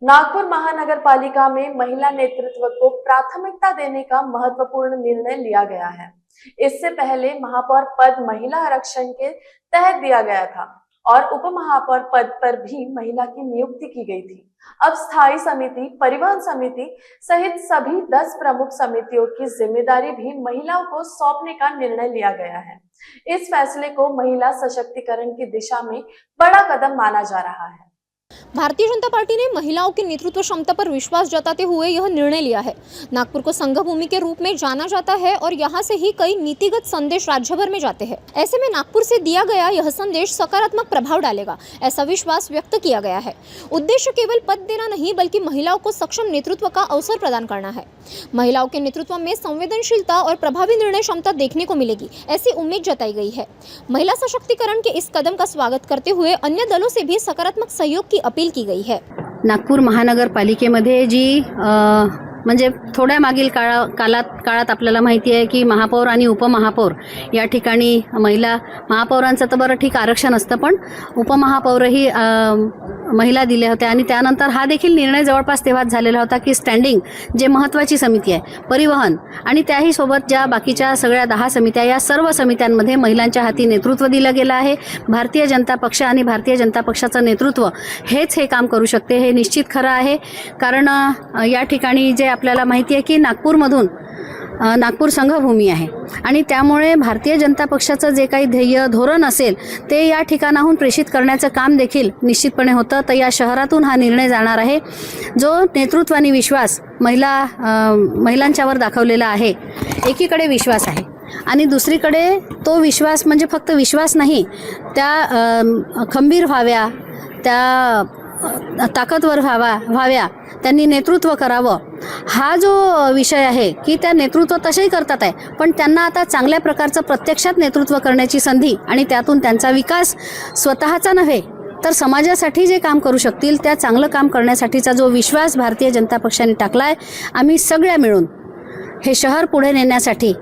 नागपुर महानगरपालिका में महिला नेतृत्व को प्राथमिकता देने का महत्वपूर्ण निर्णय लिया गया है। इससे पहले महापौर पद महिला आरक्षण के तहत दिया गया था और उप महापौर पद पर भी महिला की नियुक्ति की गई थी। अब स्थायी समिति, परिवहन समिति सहित सभी 10 प्रमुख समितियों की जिम्मेदारी भी महिलाओं को सौंपने का निर्णय लिया गया है। इस फैसले को महिला सशक्तिकरण की दिशा में बड़ा कदम माना जा रहा है। भारतीय जनता पार्टी ने महिलाओं की नेतृत्व क्षमता पर विश्वास जताते हुए यह निर्णय लिया है। नागपुर को संघभूमि के रूप में जाना जाता है और यहाँ से ही कई नीतिगत संदेश राज्य भर में जाते हैं। ऐसे में नागपुर से दिया गया यह संदेश सकारात्मक प्रभाव डालेगा, ऐसा विश्वास व्यक्त किया गया है। उद्देश्य केवल पद देना नहीं, बल्कि महिलाओं को सक्षम नेतृत्व का अवसर प्रदान करना है। महिलाओं के नेतृत्व में संवेदनशीलता और प्रभावी निर्णय क्षमता देखने को मिलेगी, ऐसी उम्मीद जताई गई है। महिला सशक्तिकरण के इस कदम का स्वागत करते हुए अन्य दलों से भी सकारात्मक सहयोग की अपील की गई है। नागपूर महानगरपालिकेमध्ये जी म्हणजे थोड्या मागील काळात आपल्याला माहिती आहे की महापौर आणि उपमहापौर या ठिकाणी महिला, महापौरांचं तर बरं ठीक आरक्षण असतं, पण उपमहापौरही महिला दिल्या होत्या आणि त्यानंतर हा देखील निर्णय जवळपास तेव्हाच झालेला होता की स्टँडिंग जे महत्त्वाची समिती आहे परिवहन आणि त्याही सोबत ज्या बाकीच्या सगळ्या 10 समित्या, या सर्व समित्यांमध्ये महिलांच्या हाती नेतृत्व दिलं गेलं आहे। भारतीय जनता पक्ष आणि भारतीय जनता पक्षाचं नेतृत्व हेच हे काम करू शकते, हे निश्चित खरं आहे। कारण या ठिकाणी जे आपल्याला माहिती आहे की नागपूरमधून नागपूर संघभूमी आहे आणि त्यामुळे भारतीय जनता पक्षाचं जे काही ध्येय धोरण असेल ते या ठिकाणाहून प्रेषित करण्याचं काम देखील निश्चितपणे होतं। तर या शहरातून हा निर्णय जाणार आहे जो नेतृत्व आणि विश्वास महिलांच्यावर दाखवलेला आहे। एकीकडे विश्वास आहे आणि दुसरीकडे तो विश्वास म्हणजे फक्त विश्वास नाही, त्या खंबीर व्हाव्या, त्या ताकदवर व्हाव्या, त्यांनी नेतृत्व करावं, हा जो विषय आहे की त्या नेतृत्व तसेही करतात आहे, पण त्यांना आता चांगल्या प्रकारचं प्रत्यक्षात नेतृत्व करण्याची संधी आणि त्यातून त्यांचा विकास स्वतःचा नव्हे तर समाजासाठी जे काम करू शकतील त्या चांगलं काम करण्यासाठीचा जो विश्वास भारतीय जनता पक्षाने टाकला आहे, आम्ही सगळ्या मिळून हे शहर पुढे नेण्यासाठी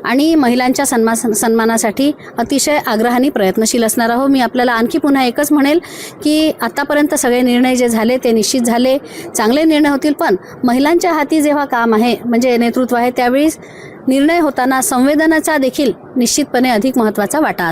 आणि महिलांच्या सन्मानासाठी अतिशय आग्रहाने प्रयत्नशील असणार आहोत। मी आपल्याला आणखी पुन्हा एकच म्हणेल की आतापर्यंत सगळे निर्णय जे झाले ते निश्चित झाले, चांगले निर्णय होतील, पण महिलांच्या हाती जेव्हा काम आहे म्हणजे नेतृत्व आहे त्यावेळी निर्णय होताना संवेदनाचा देखील निश्चितपणे अधिक महत्त्वाचा वाटा असतो।